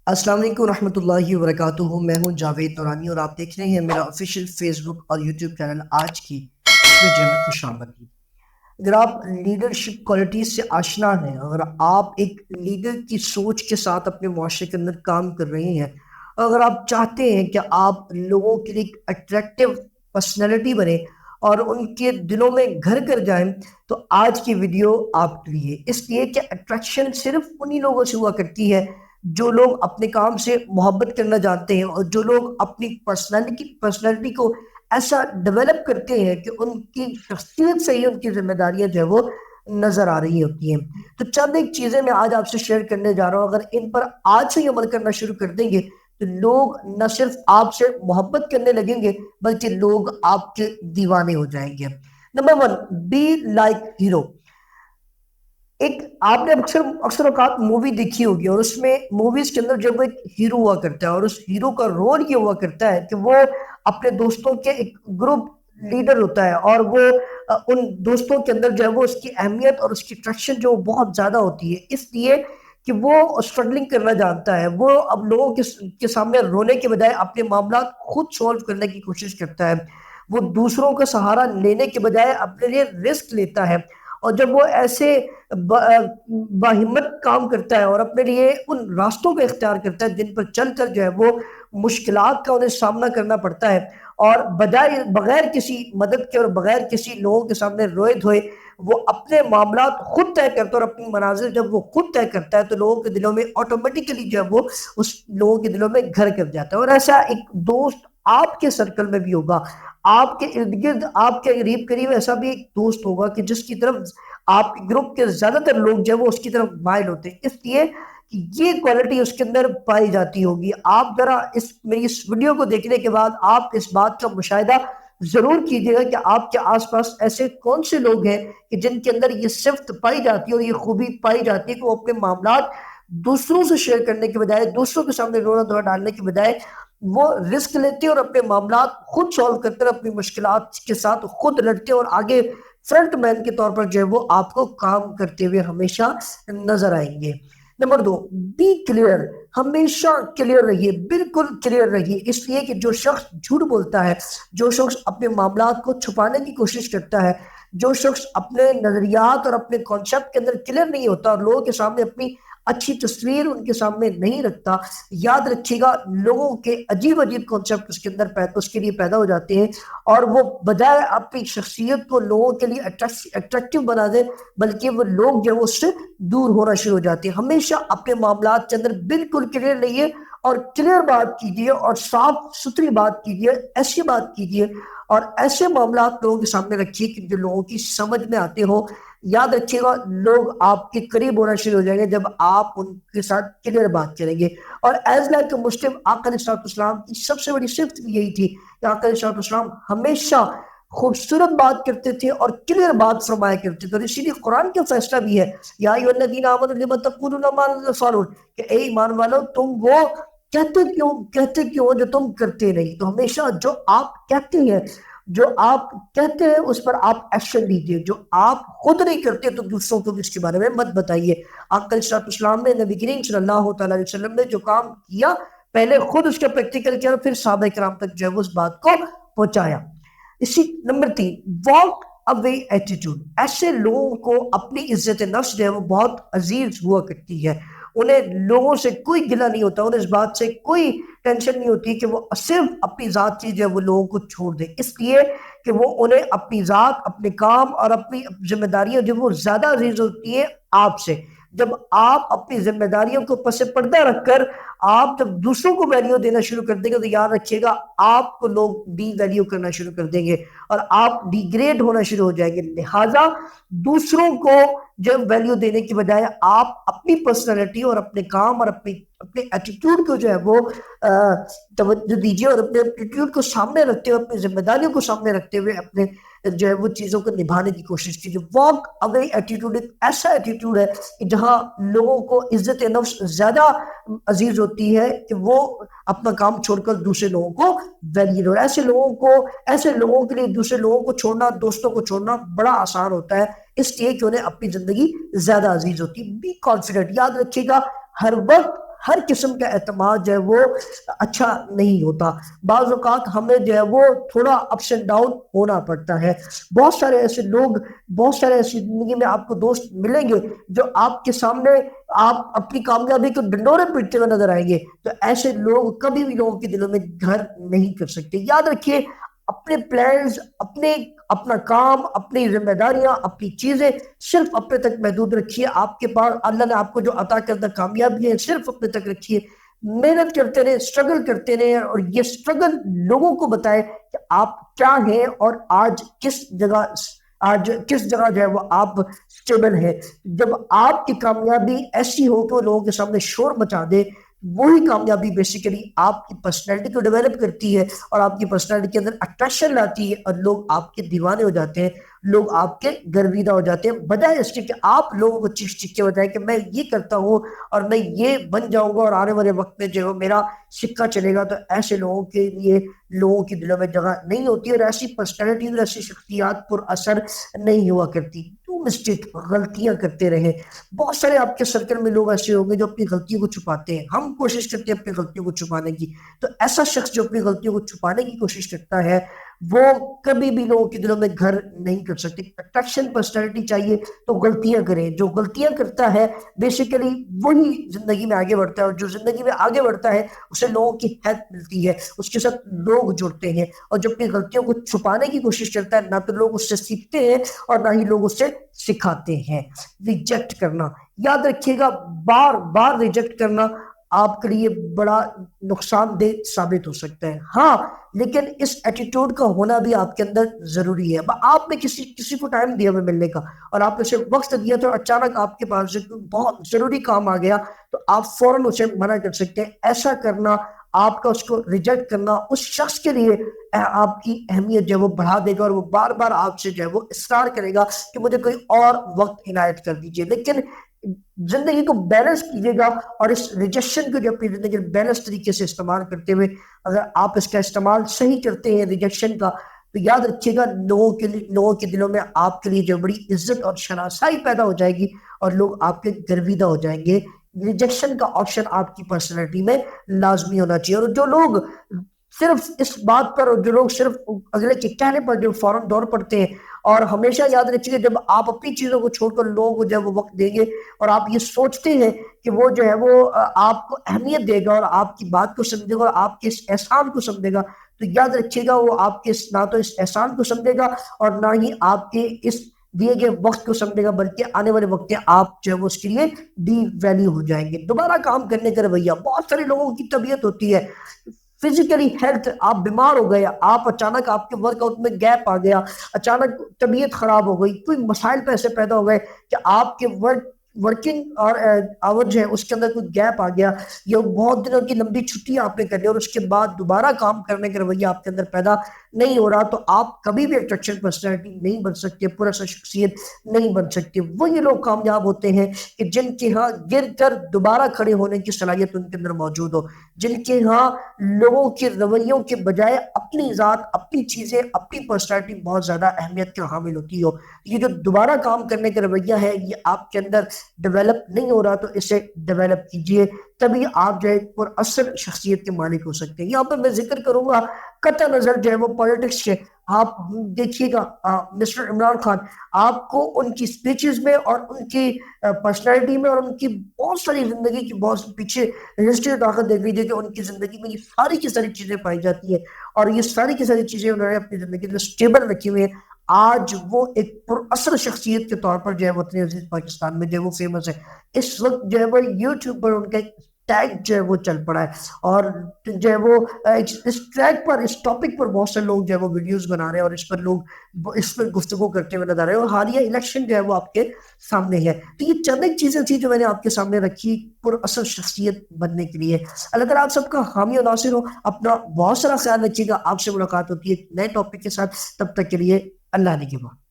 السلام علیکم ورحمۃ اللہ وبرکاتہ. میں ہوں جاوید نورانی اور آپ دیکھ رہے ہیں میرا آفیشیل فیس بک اور یوٹیوب چینل آج کی ویڈیو میں خوش آمدید. اگر آپ لیڈرشپ کوالٹیز سے آشنا ہیں، اگر آپ ایک لیڈر کی سوچ کے ساتھ اپنے معاشرے کے اندر کام کر رہے ہیں، اگر آپ چاہتے ہیں کہ آپ لوگوں کے لیے ایک اٹریکٹیو پرسنالٹی بنے اور ان کے دلوں میں گھر کر جائیں، تو آج کی ویڈیو آپ کے لیے. اس لیے کہ اٹریکشن صرف انہی لوگوں سے ہوا کرتی ہے جو لوگ اپنے کام سے محبت کرنا جانتے ہیں اور جو لوگ اپنی پرسنالٹی کو ایسا ڈیولپ کرتے ہیں کہ ان کی شخصیت سے ہی ان کی ذمہ داریاں جو ہے وہ نظر آ رہی ہوتی ہیں. تو چند ایک چیزیں میں آج آپ سے شیئر کرنے جا رہا ہوں. اگر ان پر آج سے ہی عمل کرنا شروع کر دیں گے تو لوگ نہ صرف آپ سے محبت کرنے لگیں گے بلکہ لوگ آپ کے دیوانے ہو جائیں گے. Number 1، be like hero. ایک آپ نے اکثر اوقات مووی دیکھی ہوگی اور اس میں موویز کے اندر جب ایک ہیرو ہوا کرتا ہے اور اس ہیرو کا رول یہ ہوا کرتا ہے کہ وہ اپنے دوستوں کے ایک گروپ لیڈر ہوتا ہے اور وہ ان دوستوں کے اندر جو ہے وہ اس کی اہمیت اور اس کی اٹریکشن جو بہت زیادہ ہوتی ہے، اس لیے کہ وہ اسٹرگلنگ کرنا جانتا ہے. وہ اب لوگوں کے سامنے رونے کے بجائے اپنے معاملات خود سولو کرنے کی کوشش کرتا ہے. وہ دوسروں کا سہارا لینے کے بجائے اپنے لیے رسک لیتا ہے، اور جب وہ ایسے باہمت کام کرتا ہے اور اپنے لیے ان راستوں کو اختیار کرتا ہے جن پر چل کر جو ہے وہ مشکلات کا انہیں سامنا کرنا پڑتا ہے، اور بغیر کسی مدد کے اور بغیر کسی لوگوں کے سامنے روئے دھوئے وہ اپنے معاملات خود طے کرتا ہے اور اپنی منازل جب وہ خود طے کرتا ہے تو لوگوں کے دلوں میں آٹومیٹیکلی جو ہے وہ اس لوگوں کے دلوں میں گھر کر جاتا ہے. اور ایسا ایک دوست آپ کے سرکل میں بھی ہوگا، آپ کے ارد گرد آپ کے قریب ایسا بھی ایک دوست ہوگا کہ جس کی طرف آپ کے گروپ کے زیادہ تر لوگ جو ہے وہ اس کی طرف مائل ہوتے ہیں، اس لیے کہ یہ کوالٹی اس کے اندر پائی جاتی ہوگی. آپ ذرا میری اس ویڈیو کو دیکھنے کے بعد آپ اس بات کا مشاہدہ ضرور کیجیے گا کہ آپ کے آس پاس ایسے کون سے لوگ ہیں کہ جن کے اندر یہ صفت پائی جاتی ہے اور یہ خوبی پائی جاتی ہے کہ وہ اپنے معاملات دوسروں سے شیئر کرنے کے بجائے، دوسروں کے سامنے رونا دھونا ڈالنے کے بجائے وہ رسک لیتے اور اپنے معاملات خود سولو کرتے اور اپنی مشکلات کے ساتھ خود لڑتے اور آگے فرنٹ مین کے طور پر جو ہے وہ آپ کو کام کرتے ہوئے ہمیشہ نظر آئیں گے. Number 2، be clear. ہمیشہ کلیئر رہیے، بالکل کلیئر رہیے. اس لیے کہ جو شخص جھوٹ بولتا ہے، جو شخص اپنے معاملات کو چھپانے کی کوشش کرتا ہے، جو شخص اپنے نظریات اور اپنے کانسیپٹ کے اندر کلیئر نہیں ہوتا اور لوگوں کے سامنے اپنی اچھی تصویر ان کے سامنے نہیں رکھتا، یاد رکھیے گا لوگوں کے عجیب کانسیپٹ اس کے لیے پیدا ہو جاتے ہیں، اور وہ بجائے اپنی شخصیت کو لوگوں کے لیے اٹریکٹیو بنا دے بلکہ وہ لوگ جو ہے اس سے دور ہونا شروع ہو جاتے ہیں. ہمیشہ اپنے معاملات کے اندر بالکل کلیئر رہیے اور کلیئر بات کیجیے اور صاف ستھری بات کیجیے، ایسی بات کیجیے اور ایسے معاملات لوگوں کے سامنے رکھیے کہ جو لوگوں کی سمجھ میں آتے ہو. یاد رکھیے گا لوگ آپ کے قریب ہونا شروع ہو جائیں گے جب آپ ان کے ساتھ کلیئر بات کریں گے. اور ایز لائک مسلم آقا علیہ السلام کی سب سے بڑی صفت بھی یہی تھی کہ آقا علیہ السلام ہمیشہ خوبصورت بات کرتے تھے اور کلیئر بات فرمایا کرتے تھے. اور اسی لیے قرآن کا فیصلہ بھی ہے، یا ایھا الذین آمنوا لم تقولون ما لا تفعلون، کہ اے ایمان والو تم وہ کہتے کیوں جو تم کرتے نہیں. تو ہمیشہ جو آپ کہتے ہیں، جو آپ کہتے ہیں اس پر آپ ایکشن لیجئے. جو آپ خود نہیں کرتے تو دوسروں کو بھی اس کے بارے میں مت بتائیے. آقا علیہ السلام نے، نبی کریم صلی اللہ تعالی علیہ وسلم نے جو کام کیا پہلے خود اس کا پریکٹیکل کیا اور پھر صحابہ کرام تک جو ہے اس بات کو پہنچایا. Number 3، walk away attitude. ایسے لوگوں کو اپنی عزت نفس جو ہے وہ بہت عزیز ہوا کرتی ہے. انہیں لوگوں سے کوئی گلہ نہیں ہوتا، انہیں اس بات سے کوئی ٹینشن نہیں ہوتی کہ وہ صرف اپنی ذات کی جو ہے وہ لوگوں کو چھوڑ دے، اس لیے کہ وہ انہیں اپنی ذات، اپنے کام اور اپنی ذمہ داریاں جو وہ زیادہ عزیز ہوتی ہیں آپ سے. جب آپ اپنی ذمہ داریوں کو پس پردہ رکھ کر آپ جب دوسروں کو ویلیو دینا شروع کر دیں گے تو یاد رکھیے گا آپ کو لوگ ڈی ویلیو کرنا شروع کر دیں گے اور آپ ڈی گریڈ ہونا شروع ہو جائیں گے. لہٰذا دوسروں کو جب ویلیو دینے کی بجائے آپ اپنی پرسنالٹی اور اپنے کام اور اپنے ایٹیٹیوڈ کو جو ہے وہ توجہ دیجیے اور اپنے ایٹیٹیوڈ کو سامنے رکھتے ہوئے، اپنی ذمہ داریوں کو سامنے رکھتے ہوئے اپنے جو ہے وہ چیزوں کو نبھانے کی کوشش کیجیے. واک اوے ایٹیٹیوڈ ایک ایسا ایٹیٹیوڈ ہے کہ جہاں لوگوں کو عزت نفس زیادہ عزیز ہوتی ہے کہ وہ اپنا کام چھوڑ کر دوسرے لوگوں کو ویلیو. اور ایسے لوگوں کے لیے دوسرے لوگوں کو چھوڑنا، دوستوں کو چھوڑنا بڑا آسان ہوتا ہے، اس لیے کہ انہیں اپنی زندگی زیادہ عزیز ہوتی ہے. Be confident. یاد رکھیے گا ہر وقت ہر قسم کا اعتماد جو ہے وہ اچھا نہیں ہوتا. بعض اوقات ہمیں جو ہے وہ تھوڑا اپس اینڈ ڈاؤن ہونا پڑتا ہے. بہت سارے ایسے لوگ، بہت سارے ایسی زندگی میں آپ کو دوست ملیں گے جو آپ کے سامنے آپ اپنی کامیابی کو ڈنڈورے پیٹتے ہوئے نظر آئیں گے. تو ایسے لوگ کبھی بھی لوگوں کے دلوں میں گھر نہیں کر سکتے. یاد رکھیے اپنے پلانز، اپنا کام، اپنی ذمہ داریاں، اپنی چیزیں صرف اپنے تک محدود رکھیے. آپ کے پاس اللہ نے آپ کو جو عطا کردہ کامیابی ہے صرف اپنے تک رکھیے. محنت کرتے رہے، اسٹرگل کرتے رہے، اور یہ اسٹرگل لوگوں کو بتائے کہ آپ کیا ہیں اور آج کس جگہ جو ہے وہ آپ اسٹیبل ہے. جب آپ کی کامیابی ایسی ہو کہ وہ لوگوں کے سامنے شور مچا دے، وہی کامیابی بیسیکلی آپ کی پرسنالٹی کو ڈیولپ کرتی ہے اور آپ کی پرسنالٹی کے اندر اٹریکشن لاتی ہے، اور لوگ آپ کے دیوانے ہو جاتے ہیں، لوگ آپ کے گرویدہ ہو جاتے ہیں، بجائے اس کے کہ آپ لوگوں کو چیخ چیخ کے بتائیں کہ میں یہ کرتا ہوں اور میں یہ بن جاؤں گا اور آنے والے وقت میں جو میرا سکہ چلے گا. تو ایسے لوگوں کے لیے لوگوں کی دلوں میں جگہ نہیں ہوتی، اور ایسی پرسنالٹی اور ایسی شخصیات پر اثر نہیں ہوا کرتی. تو مسٹیک، غلطیاں کرتے رہے. بہت سارے آپ کے سرکل میں لوگ ایسے ہوں گے جو اپنی غلطیوں کو چھپاتے ہیں. ہم کوشش کرتے ہیں اپنی غلطیوں کو چھپانے کی. تو ایسا شخص جو اپنی غلطیوں کو چھپانے کی کوشش کرتا ہے وہ کبھی بھی لوگوں کے دلوں میں گھر نہیں کر سکتے. اٹریکشن پرسنالٹی چاہیے تو غلطیاں کریں. جو غلطیاں کرتا ہے بیسیکلی وہی زندگی میں آگے بڑھتا ہے، اور جو زندگی میں آگے بڑھتا ہے اسے لوگوں کی ہیلپ ملتی ہے، اس کے ساتھ لوگ جڑتے ہیں. اور جو اپنی غلطیوں کو چھپانے کی کوشش کرتا ہے، نہ تو لوگ اس سے سیکھتے ہیں اور نہ ہی لوگ اس سے سکھاتے ہیں. ریجیکٹ کرنا، یاد رکھیے گا بار بار ریجیکٹ کرنا آپ کے لیے بڑا نقصان دہ ثابت ہو سکتا ہے. ہاں لیکن اس ایٹیٹیوڈ کا ہونا بھی آپ کے اندر ضروری ہے. آپ نے کسی کو ٹائم دیا ہمیں ملنے کا اور آپ نے اسے وقت دیا تو اچانک آپ کے پاس بہت ضروری کام آ گیا تو آپ فوراً اسے منع کر سکتے ہیں. ایسا کرنا، آپ کا اس کو ریجیکٹ کرنا اس شخص کے لیے آپ کی اہمیت جو ہے وہ بڑھا دے گا، اور وہ بار بار آپ سے جو ہے وہ اصرار کرے گا کہ مجھے کوئی اور وقت عنایت کر دیجیے. لیکن زندگی کو بیلنس کیجیے گا، اور اس ریجیکشن کو جو اپنی زندگی بیلنس طریقے سے استعمال کرتے ہوئے اگر آپ اس کا استعمال صحیح کرتے ہیں ریجیکشن کا، تو یاد رکھیے گا لوگوں کے دلوں میں آپ کے لیے جو بڑی عزت اور شناسائی پیدا ہو جائے گی، اور لوگ آپ کے گرویدہ ہو جائیں گے. ریجیکشن کا آپشن آپ کی پرسنالٹی میں لازمی ہونا چاہیے. اور جو لوگ صرف اس بات پر، اور جو لوگ صرف اگلے کے کہنے پر جو فوراً دور پڑتے ہیں، اور ہمیشہ یاد رکھیے جب آپ اپنی چیزوں کو چھوڑ کر لوگوں کو جب وہ وقت دیں گے اور آپ یہ سوچتے ہیں کہ وہ جو ہے وہ آپ کو اہمیت دے گا اور آپ کی بات کو سمجھے گا اور آپ کے اس احسان کو سمجھے گا، تو یاد رکھیے گا وہ آپ کے نہ تو اس احسان کو سمجھے گا اور نہ ہی آپ کے اس دیے گئے وقت کو سمجھے گا، بلکہ آنے والے وقت میں آپ جو ہے وہ اس کے لیے ڈی ویلیو ہو جائیں گے. دوبارہ کام کرنے کا رویہ، بہت سارے لوگوں کی طبیعت ہوتی ہے فزیکلی ہیلتھ، آپ بیمار ہو گئے، آپ اچانک آپ کے ورک آؤٹ میں گیپ آ گیا، اچانک طبیعت خراب ہو گئی، کوئی مسائل پیسے پیدا ہو گئے کہ آپ کے ورکنگ اور آور جو ہے اس کے اندر کوئی گیپ آ گیا، یا بہت دنوں کی لمبی چھٹی آپ نے کر لی اور اس کے بعد دوبارہ کام کرنے کا رویہ آپ کے اندر پیدا نہیں ہو رہا، تو آپ کبھی بھی اٹریکشن پرسنالٹی نہیں بن سکتے، پورا سا شخصیت نہیں بن سکتے. وہی لوگ کامیاب ہوتے ہیں کہ جن کے ہاں گر کر دوبارہ کھڑے ہونے کی صلاحیت ان کے اندر موجود ہو، جن کے ہاں لوگوں کے رویوں کے بجائے اپنی ذات، اپنی چیزیں، اپنی پرسنالٹی بہت زیادہ اہمیت کا حامل ہوتی ہو. یہ جو دوبارہ کام کرنے کا رویہ ہے یہ آپ کے اندر ڈیولپ نہیں ہو رہا، تو اسے ڈیولپ کیجئے، تبھی آپ جو ہے پر اثر شخصیت کے مالک ہو سکتے ہیں. یہاں پر میں ذکر کروں گا قطع نظر جو ہے وہ پالیٹکس سے، آپ دیکھیے گا مسٹر عمران خان، آپ کو ان کی سپیچز میں اور ان کی پرسنالٹی میں اور ان کی بہت ساری زندگی کی بہت پیچھے ہسٹری طاقت دیکھ لیجیے کہ ان کی زندگی میں یہ ساری کی ساری چیزیں پائی جاتی ہیں، اور یہ ساری کی ساری چیزیں انہوں نے اپنی زندگی میں سٹیبل رکھی ہوئی ہیں. آج وہ ایک پر اثر شخصیت کے طور پر جو ہے وطن عزیز پاکستان میں جو ہے وہ فیمس ہے. اس وقت جو ہے وہ یوٹیوب پر ان کا ایک ٹیگ جو ہے وہ چل پڑا ہے، اور جو ہے وہ اس ٹریک پر، اس ٹاپک پر بہت سے لوگ جو ہے وہ ویڈیوز بنا رہے ہیں اور اس پر لوگ اس پر گفتگو کرتے ہوئے نظر آ رہے ہیں، اور حالیہ الیکشن جو ہے وہ آپ کے سامنے ہے. تو یہ چند ایک چیزیں تھیں جو میں نے آپ کے سامنے رکھی پر اثر شخصیت بننے کے لیے. اللہ تعالیٰ آپ سب کا حامی و ناصر ہو. اپنا بہت سارا خیال رکھیے گا. آپ سے ملاقات ہوتی ہے نئے ٹاپک کے ساتھ، تب تک کے لیے اللہ نے کے بعد.